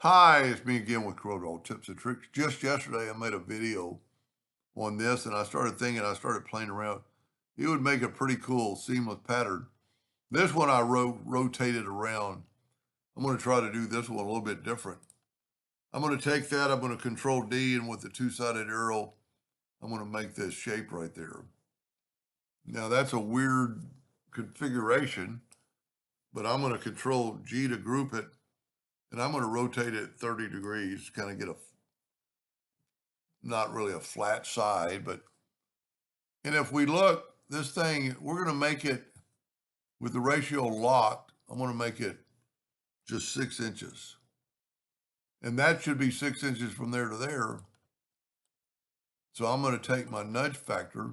Hi, it's me again with Corel tips and tricks. Just yesterday, I made a video on this, and I started thinking, I started playing around. It would make a pretty cool seamless pattern. This one I rotated around. I'm going to try to do this one a little bit different. I'm going to take that, I'm going to Control D, and with the two-sided arrow, I'm going to make this shape right there. Now, that's a weird configuration, but I'm going to Control G to group it, and I'm going to rotate it 30 degrees, kind of get a not really a flat side, but, and if we look, this thing, we're going to make it with the ratio locked. I'm going to make it just 6 inches. And that should be 6 inches from there to there. So I'm going to take my nudge factor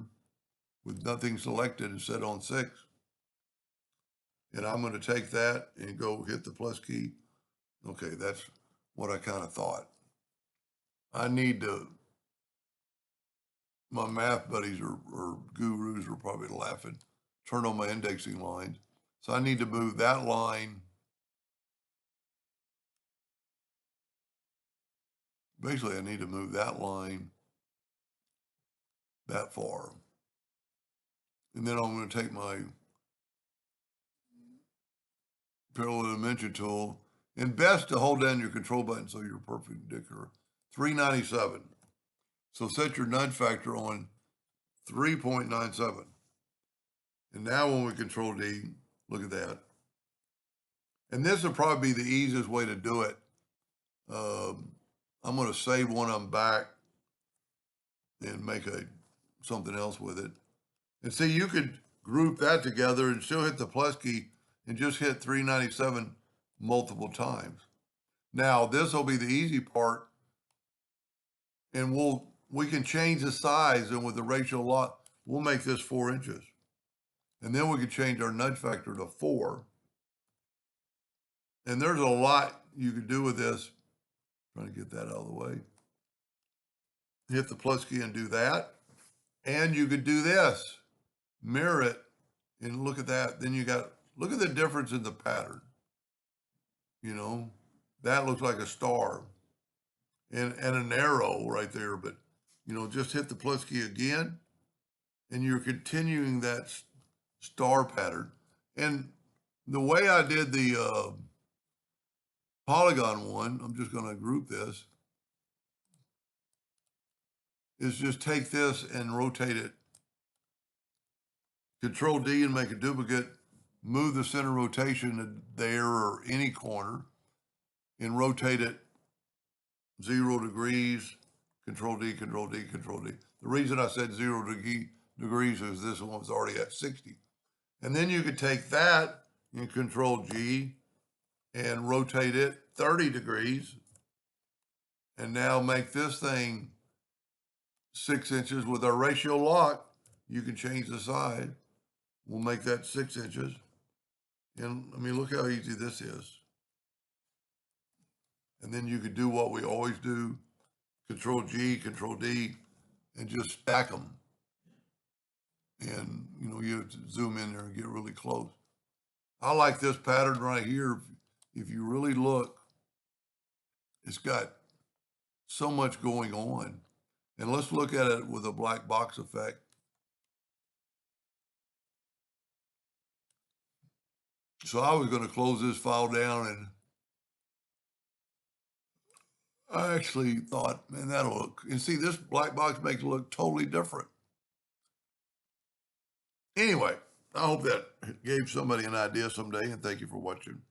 with nothing selected and set on 6. And I'm going to take that and go hit the plus key. Okay, that's what I kind of thought. I need to, my math buddies or gurus are probably laughing, turn on my indexing lines. So I need to move that line. Basically, I need to move that line that far. And then I'm going to take my parallel dimension tool, and best to hold down your control button so you're perpendicular. 397. So set your nudge factor on 3.97. And now when we Control D, look at that. And this will probably be the easiest way to do it. I'm going to save one of them back and make something else with it. And see, you could group that together and still hit the plus key and just hit 397 multiple times. Now, this will be the easy part, and we can change the size, and with the ratio lock, we'll make this 4 inches. And then we can change our nudge factor to 4. And there's a lot you could do with this. Trying to get that out of the way. Hit the plus key and do that. And you could do this, mirror it, and look at that. Then look at the difference in the pattern. You know, that looks like a star and an arrow right there. But, just hit the plus key again, and you're continuing that star pattern. And the way I did the polygon one, I'm just going to group this, is just take this and rotate it. Control D and make a duplicate, move the center rotation there or any corner, and rotate it 0 degrees, Control D, Control D, Control D. The reason I said 0 degrees is this one was already at 60. And then you could take that and Control G and rotate it 30 degrees, and now make this thing 6 inches. With our ratio lock, you can change the side. We'll make that 6 inches. And I mean, look how easy this is. And then you could do what we always do, Control G, Control D, and just stack them. And, you have to zoom in there and get really close. I like this pattern right here. If you really look, it's got so much going on. And let's look at it with a black box effect. So I was going to close this file down, and I actually thought, man, that'll look, and see, this black box makes it look totally different. Anyway, I hope that gave somebody an idea someday, and thank you for watching.